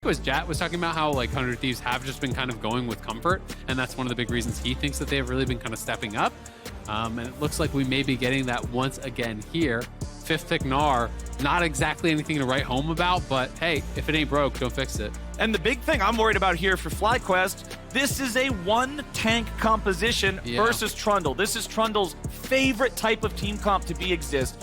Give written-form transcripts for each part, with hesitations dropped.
was Jat was talking about how like 100 Thieves have just been kind of going with comfort, and that's one of the big reasons he thinks that they have really been kind of stepping up. And it looks like we may be getting that once again here. 5th pick Gnar, not exactly anything to write home about, but hey, if it ain't broke, don't fix it. And the big thing I'm worried about here for FlyQuest, this is a one tank composition versus Trundle. This is Trundle's favorite type of team comp to be against,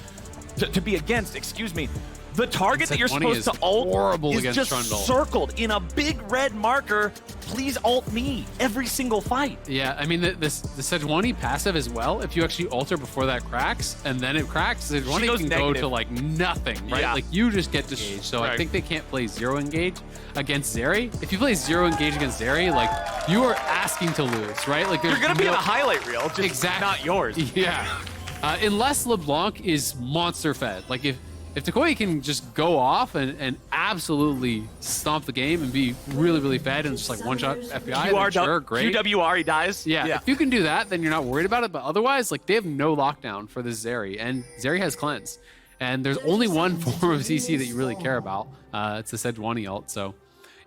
excuse me. The target that you're supposed to ult is just Trundle. Circled in a big red marker. Please ult me every single fight. Yeah, I mean, the Sejuani passive as well, if you actually ult her before that cracks, and then it cracks, Sejuani can go to like nothing, right? Yeah. Like you just get disengaged. So I think they can't play 0 engage against Zeri. If you play 0 engage against Zeri, like you are asking to lose, right? Like you're gonna be in a highlight reel, just not yours. Yeah, unless LeBlanc is monster fed. Like if TUKI can just go off and absolutely stomp the game and be really, really fed and just like one-shot FBI, then sure, great. QWR, he dies. Yeah, if you can do that, then you're not worried about it. But otherwise, like they have no lockdown for this Zeri, and Zeri has cleanse. And there's only one form of CC that you really care about. It's the Sejuani ult. So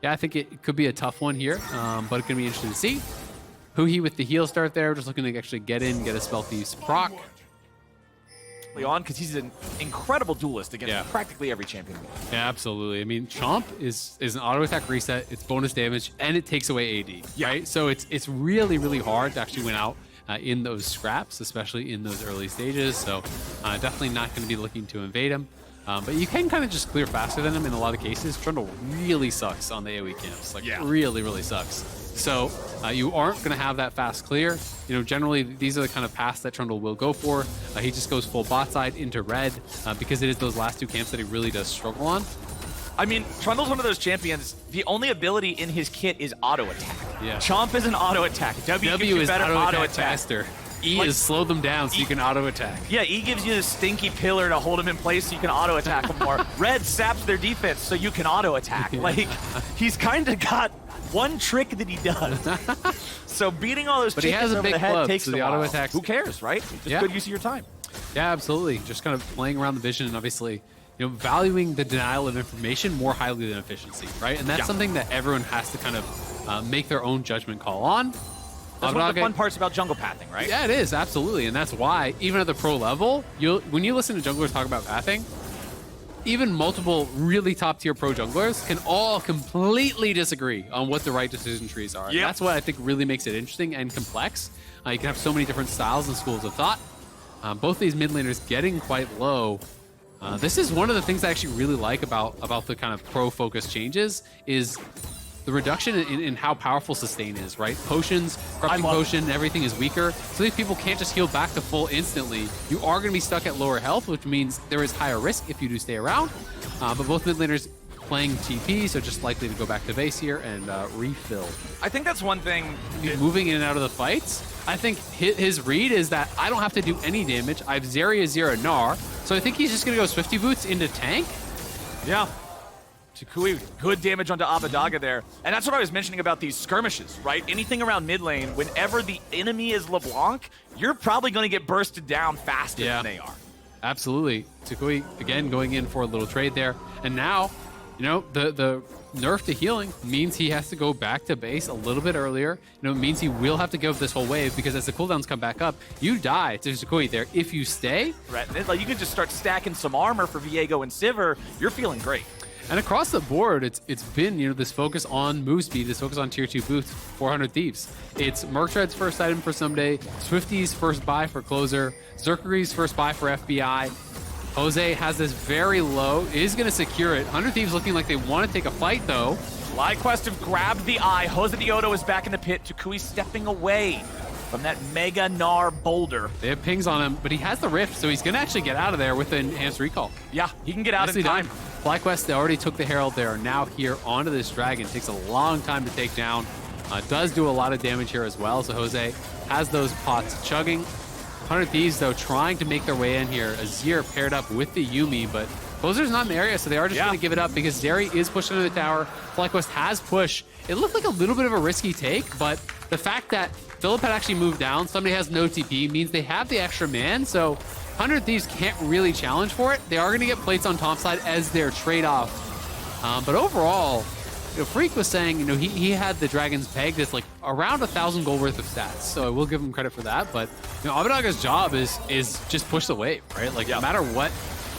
yeah, I think it could be a tough one here, but it's gonna be interesting to see. Huhi with the heal start there, just looking to actually get in, get a Spell Thieves proc. On because he's an incredible duelist against practically every champion. Yeah, absolutely. I mean, Chomp is an auto attack reset, it's bonus damage, and it takes away AD, right? So it's really, really hard to actually win out in those scraps, especially in those early stages. So definitely not going to be looking to invade him. But you can kind of just clear faster than him in a lot of cases. Trundle really sucks on the AoE camps, like really, really sucks. So you aren't going to have that fast clear. You know, generally these are the kind of paths that Trundle will go for. He just goes full bot side into red because it is those last 2 camps that he really does struggle on. I mean, Trundle's one of those champions, the only ability in his kit is auto attack. Yeah. Chomp is an auto attack. W is better auto attack. Faster. E is slow them down so you can auto attack. Yeah, E gives you the stinky pillar to hold them in place so you can auto attack them more. Red saps their defense so you can auto attack. Like, he's kind of got one trick that he does. So beating all those chickens over the head takes a while. Who cares, right? Just good use of your time. Yeah, absolutely. Just kind of playing around the vision and obviously, you know, valuing the denial of information more highly than efficiency, right? And that's something that everyone has to kind of make their own judgment call on. That's one of the fun parts about jungle pathing, right? Yeah, it is, absolutely. And that's why, even at the pro level, when you listen to junglers talk about pathing, even multiple really top-tier pro junglers can all completely disagree on what the right decision trees are. Yep. That's what I think really makes it interesting and complex. You can have so many different styles and schools of thought. Both these mid laners getting quite low. This is one of the things I actually really like about the kind of pro-focused changes is the reduction in how powerful sustain is, right? Potions, corrupting potion, everything is weaker. So these people can't just heal back to full instantly. You are going to be stuck at lower health, which means there is higher risk if you do stay around. But both mid laners playing TP, so just likely to go back to base here and refill. I think that's one thing. Moving in and out of the fights, I think his read is that I don't have to do any damage. I have Zeri, Azir, and Gnar, so I think he's just going to go Swifty Boots into tank. Yeah. TUKI, good damage onto Abadaga there. And that's what I was mentioning about these skirmishes, right? Anything around mid lane, whenever the enemy is LeBlanc, you're probably going to get bursted down faster than they are. Absolutely. TUKI, again, going in for a little trade there. And now, you know, the nerf to healing means he has to go back to base a little bit earlier. You know, it means he will have to give up this whole wave because as the cooldowns come back up, you die to TUKI there. If you stay... Right, like you can just start stacking some armor for Viego and Sivir. You're feeling great. And across the board, it's been, you know, this focus on move speed, this focus on tier 2 boots, 400 Thieves. It's Merctread's first item for someday, Swifty's first buy for closer, Zerkari's first buy for FBI. Jose has this very low, is going to secure it. 100 Thieves looking like they want to take a fight though. FlyQuest have grabbed the eye. JOSEDEODO is back in the pit. TUKI stepping away from that Mega Gnar boulder. They have pings on him, but he has the rift, so he's going to actually get out of there with an enhanced recall. Yeah, he can get out in time. FlyQuest, they already took the Herald. They are now here onto this dragon. Takes a long time to take down. Does do a lot of damage here as well, so Jose has those pots chugging. 100 Thieves, though, trying to make their way in here. Azir paired up with the Yuumi, but Closer's not in the area, so they are just going to give it up because Zeri is pushing into the tower. FlyQuest has push. It looked like a little bit of a risky take, but the fact that Philip had actually moved down, somebody has no TP, means they have the extra man, so 100 Thieves can't really challenge for it. They are going to get plates on top side as their trade-off. But overall, Freak was saying, he had the Dragons pegged as like around 1,000 gold worth of stats. So I will give him credit for that. But Abadaga's job is just push the wave, right? Like no matter what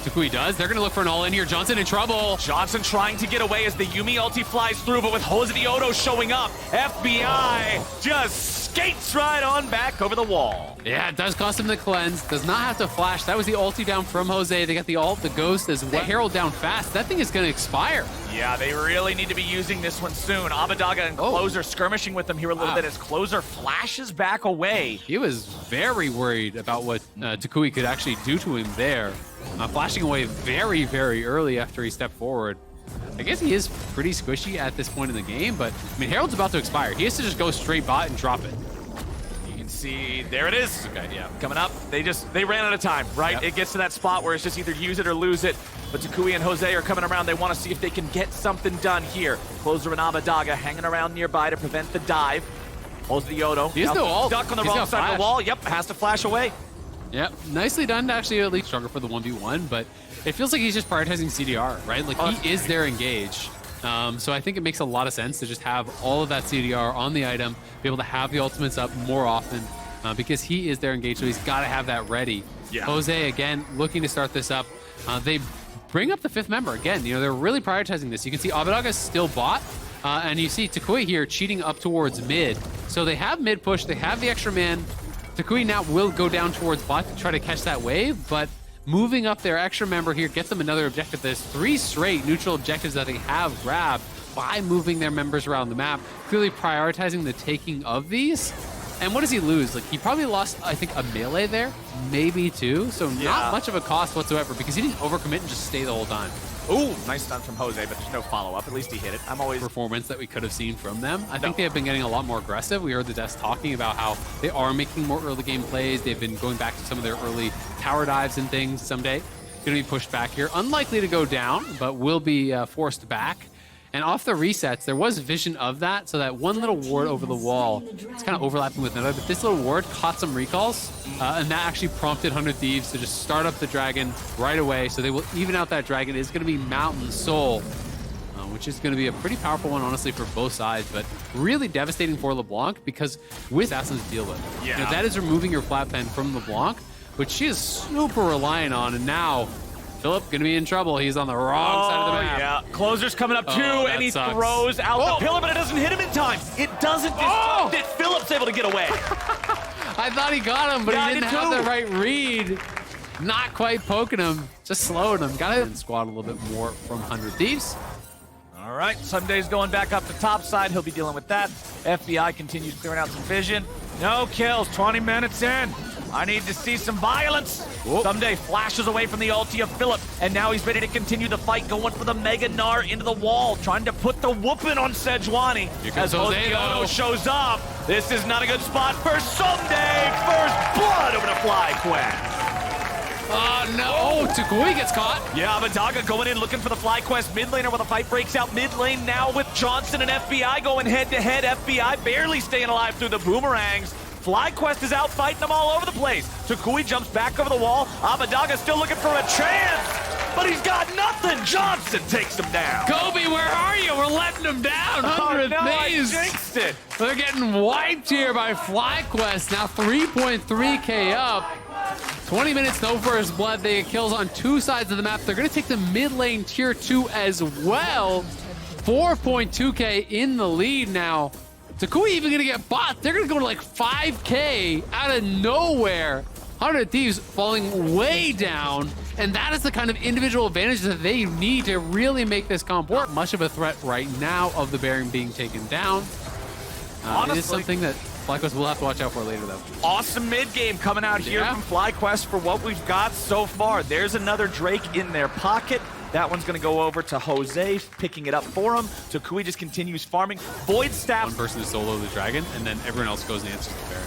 TUKI does, they're going to look for an all-in here. Johnson in trouble. Johnson trying to get away as the Yuumi ulti flies through, but with JOSEDEODO showing up, FBI just skates right on back over the wall. Yeah, it does cost him the cleanse. Does not have to flash. That was the ulti down from Jose. They got the ult, the ghost as well. Herald down fast. That thing is going to expire. Yeah, they really need to be using this one soon. Abadaga and Closer skirmishing with them here a little bit as Closer flashes back away. He was very worried about what TUKI could actually do to him there. Flashing away very, very early after he stepped forward. I guess he is pretty squishy at this point in the game, but I mean, Herald's about to expire. He has to just go straight bot and drop it. You can see, there it is. Okay, yeah. Coming up, they ran out of time, right? Yep. It gets to that spot where it's just either use it or lose it. But TUKI and Jose are coming around. They want to see if they can get something done here. Closer and Abadaga hanging around nearby to prevent the dive. JOSEDEODO. He has no ult. Stuck on the He's wrong got side of flash. the wall. Yep, has to flash away. Yep, nicely done to actually at least stronger for the 1v1, but it feels like he's just prioritizing CDR, right? Like he is there engaged. So I think it makes a lot of sense to just have all of that CDR on the item, be able to have the ultimates up more often because he is there engaged, so he's got to have that ready. Yeah. Jose, again, looking to start this up. They bring up the 5th member again. They're really prioritizing this. You can see Abadaga's still bot, and you see TUKI here cheating up towards mid. So they have mid push, they have the extra man. TUKI now will go down towards bot to try to catch that wave, but moving up their extra member here gets them another objective. There's 3 straight neutral objectives that they have grabbed by moving their members around the map, clearly prioritizing the taking of these. And what does he lose? Like, he probably lost, I think, a melee there, maybe 2. So not much of a cost whatsoever because he didn't overcommit and just stay the whole time. Ooh, nice stun from Jose, but there's no follow-up. At least he hit it. I'm always... Performance that we could have seen from them. I think they have been getting a lot more aggressive. We heard the devs talking about how they are making more early game plays. They've been going back to some of their early tower dives and things someday. Going to be pushed back here. Unlikely to go down, but will be forced back. And off the resets, there was vision of that, so that one little ward over the wall, it's kind of overlapping with another, but this little ward caught some recalls, and that actually prompted 100 Thieves to just start up the dragon right away, so they will even out that dragon. It's going to be Mountain Soul, which is going to be a pretty powerful one, honestly, for both sides, but really devastating for LeBlanc, because with Assassins to deal with. That is removing your flat pen from LeBlanc, which she is super reliant on, and now Philip gonna be in trouble. He's on the wrong side of the map. Yeah, Closer's coming up too, and he throws out the pillar, but it doesn't hit him in time. It doesn't disrupt it. Philip's able to get away. I thought he got him, but he didn't have the right read. Not quite poking him, just slowing him. Gotta squad a little bit more from 100 Thieves. All right, Sunday's going back up the top side. He'll be dealing with that. FBI continues clearing out some vision. No kills, 20 minutes in. I need to see some violence. Someday flashes away from the ulti of Philip, and now he's ready to continue the fight, going for the Mega Gnar into the wall, trying to put the whooping on Sejuani. As JOSEDEODO shows up, this is not a good spot for Someday. First blood over to FlyQuest. No, TUKI gets caught. Yeah, Abadaga going in looking for the FlyQuest mid laner while the fight breaks out mid lane now with Johnson and FBI going head to head. FBI barely staying alive through the boomerangs. FlyQuest is out fighting them all over the place. TUKI jumps back over the wall. Abadaga still looking for a chance, but he's got nothing. Johnson takes him down. Kobe, where are you? We're letting him down. 100 I Thieves. jinxed it. They're getting wiped here by FlyQuest. Now 3.3k up. 20 minutes, no first blood. They get kills on 2 sides of the map. They're going to take the mid lane tier 2 as well. 4.2k in the lead now. TUKI even going to get bot. They're going to go to like 5k out of nowhere. 100 Thieves falling way down. And that is the kind of individual advantage that they need to really make this comp work. Much of a threat right now of the Baron being taken down. It is something that FlyQuest will have to watch out for later, though. Awesome mid game coming out here from FlyQuest for what we've got so far. There's another Drake in their pocket. That one's going to go over to Jose, picking it up for him. TUKI just continues farming. Void Staff. One person to solo the dragon, and then everyone else goes and answers the Baron.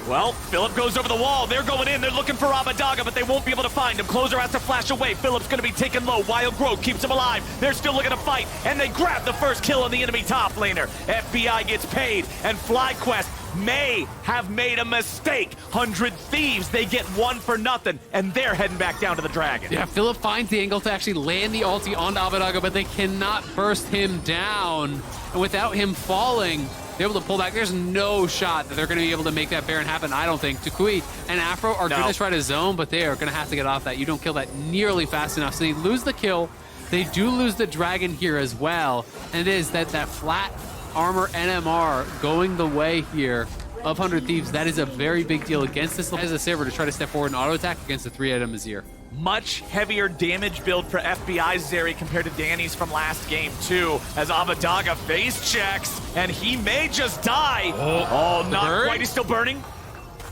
Well, Philip goes over the wall. They're going in. They're looking for Abadaga, but they won't be able to find him. Closer has to flash away. Philip's going to be taken low. Wild Growth keeps him alive. They're still looking to fight, and they grab the first kill on the enemy top laner. FBI gets paid, and FlyQuest may have made a mistake. 100 Thieves, they get 1 for nothing, and they're heading back down to the Dragon. Yeah, Philip finds the angle to actually land the ulti on Abradaga, but they cannot burst him down. And without him falling, they're able to pull back. There's no shot that they're going to be able to make that Baron happen, I don't think. TUKI and Afro are going to try to zone, but they are going to have to get off that. You don't kill that nearly fast enough. So they lose the kill. They do lose the Dragon here as well. And it is that flat armor NMR going the way here of 100 Thieves. That is a very big deal against this as a Sivir to try to step forward and auto attack against the 3-item Azir. Much heavier damage build for FBI's Zeri compared to Danny's from last game, too, as Abradaga face checks, and he may just die. Oh, not bird? quite. He's still burning.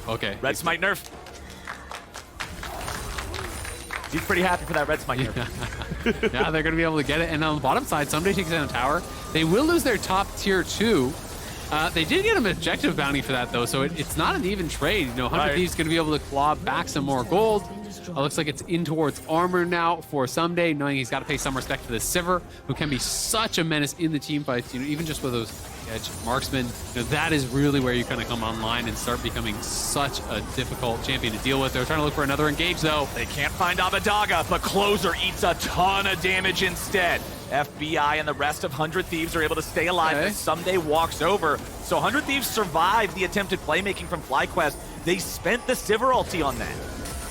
Okay. Red Smite nerf. He's pretty happy for that Red Smite nerf. Yeah, they're going to be able to get it. And on the bottom side, Someday takes down a tower. They will lose their top tier 2. They did get an objective bounty for that, though, so it's not an even trade. You know, 100 Thieves going to be able to claw back some more gold. Looks like it's in towards armor now for Someday, knowing he's got to pay some respect to the Sivir, who can be such a menace in the team fights. You know, even just with those edge marksmen, you know, that is really where you kind of come online and start becoming such a difficult champion to deal with. They're trying to look for another engage, though. They can't find Abradaga, but Closer eats a ton of damage instead. FBI and the rest of 100 Thieves are able to stay alive as Someday walks over. So 100 Thieves survived the attempted playmaking from FlyQuest. They spent the Sivir ulti on that.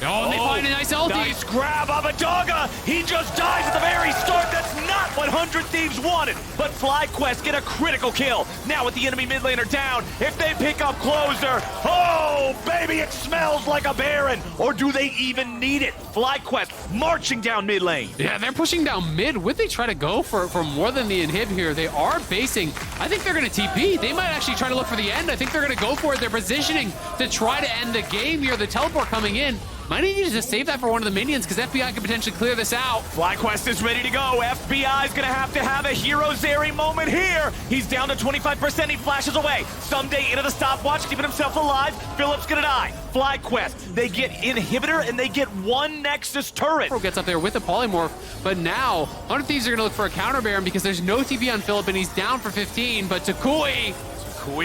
Oh, and they find a nice ulti. Nice grab, Abradaga. He just dies at the very start. That's not what 100 Thieves wanted. But FlyQuest get a critical kill. Now with the enemy mid laner down, if they pick up Closer, oh, baby, it smells like a Baron. Or do they even need it? FlyQuest marching down mid lane. Yeah, they're pushing down mid. Would they try to go for more than the inhib here? They are basing. I think they're going to TP. They might actually try to look for the end. I think they're going to go for it. They're positioning to try to end the game here. The teleport coming in. Might need to just save that for one of the minions because FBI could potentially clear this out. FlyQuest is ready to go. FBI's gonna have a hero Zeri moment here. He's down to 25%. He flashes away. Someday into the stopwatch, keeping himself alive. Philip's gonna die. FlyQuest, they get inhibitor and they get 1 Nexus turret. Gets up there with the polymorph, but now 100 Thieves are gonna look for a counter Baron because there's no TP on Philip and he's down for 15, but TUKI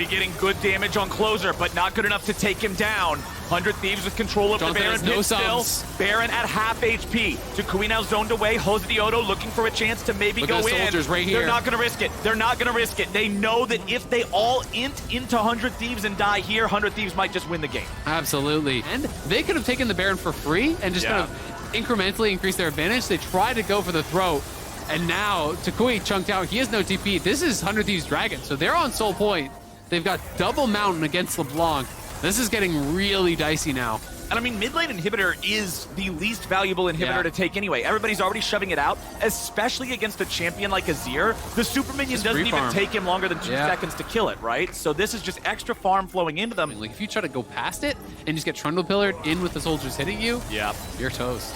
getting good damage on Closer, but not good enough to take him down. 100 Thieves with control of the Baron. No still. Baron at half HP. TUKI now zoned away. JOSEDEODO looking for a chance to maybe go in. Soldiers right here. They're not going to risk it. They're not going to risk it. They know that if they all int into 100 Thieves and die here, 100 Thieves might just win the game. Absolutely. And they could have taken the Baron for free and just kind of incrementally increase their advantage. They tried to go for the throat. And now TUKI chunked out. He has no TP. This is 100 Thieves Dragon. So they're on soul point. They've got double mountain against LeBlanc. This is getting really dicey now. And I mean, mid lane inhibitor is the least valuable inhibitor to take anyway. Everybody's already shoving it out, especially against a champion like Azir. The super minion doesn't even take him longer than 2 seconds to kill it, right? So this is just extra farm flowing into them. Like if you try to go past it and just get Trundle Pillared in with the soldiers hitting you, you're toast.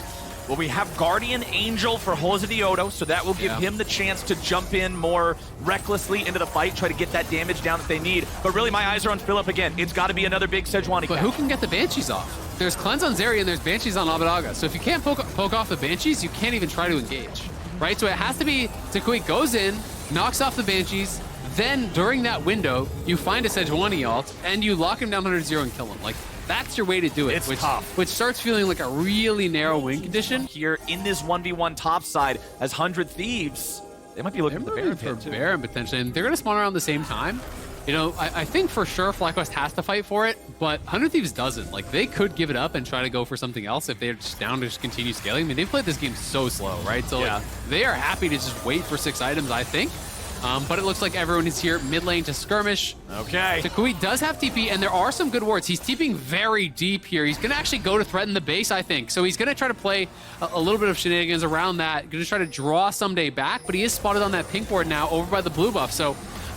Well, we have Guardian Angel for JOSEDEODO, so that will give him the chance to jump in more recklessly into the fight, try to get that damage down that they need. But really, my eyes are on Philip again. It's got to be another big Sejuani. But who can get the Banshees off? There's Cleanse on Zeri and there's Banshees on Abradaga. So if you can't poke off the Banshees, you can't even try to engage, right? So it has to be TUKI goes in, knocks off the Banshees, then during that window, you find a Sejuani ult, and you lock him down 100-0 and kill him. Like, that's your way to do it. It's tough. Which starts feeling like a really narrow win condition. Here in this 1v1 top side as 100 Thieves, they might be looking for the Baron potentially, and they're going to spawn around the same time. You know, I think for sure FlyQuest has to fight for it, but 100 Thieves doesn't. Like, they could give it up and try to go for something else if they're just down to just continue scaling. I mean, they've played this game so slow, right? So like, they are happy to just wait for 6 items, I think. But it looks like everyone is here mid lane to skirmish. Okay. TUKI does have TP, and there are some good wards. He's TPing very deep here. He's going to actually go to threaten the base, I think. So he's going to try to play a little bit of shenanigans around that. Going to try to draw Someday back, but he is spotted on that pink ward now over by the blue buff. So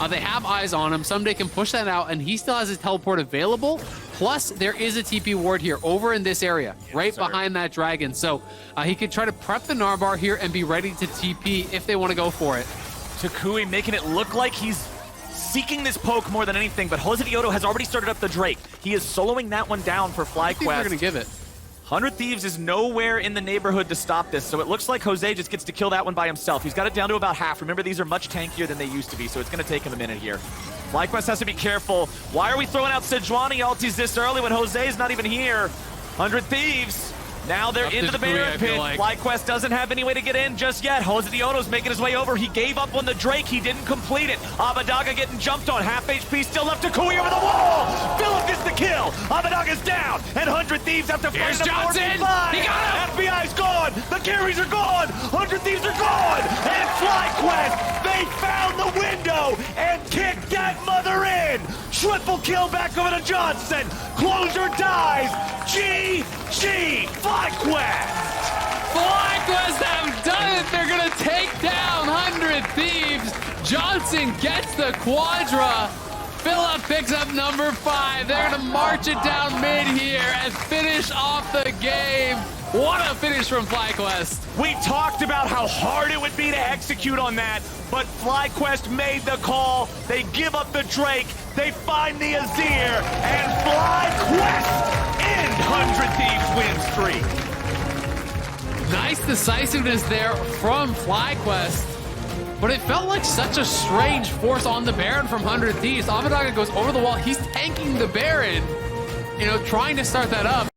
they have eyes on him. Someday can push that out, and he still has his teleport available. Plus, there is a TP ward here over in this area, right behind that dragon. So he could try to prep the Narbar here and be ready to TP if they want to go for it. TUKI making it look like he's seeking this poke more than anything, but JOSEDEODO has already started up the Drake. He is soloing that one down for FlyQuest. I think they're going to give it. 100 Thieves is nowhere in the neighborhood to stop this, so it looks like Jose just gets to kill that one by himself. He's got it down to about half. Remember, these are much tankier than they used to be, so it's going to take him a minute here. FlyQuest has to be careful. Why are we throwing out Sejuani ultis this early when Jose's not even here? 100 Thieves. Now they're into the Baron pit. FlyQuest doesn't have any way to get in just yet. JOSEDEODO's making his way over. He gave up on the Drake. He didn't complete it. Abadaga getting jumped on. Half HP still left to Kui over the wall. Philip gets the kill. Abadaga's down. And 100 Thieves have to fight the 4v5. He got him. FBI's gone. The carries are gone. 100 Thieves are gone. And FlyQuest, they found the window and kicked that mother in. Triple kill back over to Johnson. Closure dies. GG FlyQuest. FlyQuest have done it. They're going to take down 100 Thieves. Johnson gets the Quadra. Philip picks up number 5. They're going to march it down mid here and finish off the game. What a finish from FlyQuest. We talked about how hard it would be to execute on that, but FlyQuest made the call. They give up the Drake. They find the Azir, and FlyQuest end 100 Thieves win streak. Nice decisiveness there from FlyQuest, but it felt like such a strange force on the Baron from 100 Thieves. Abadaga goes over the wall. He's tanking the Baron, you know, trying to start that up.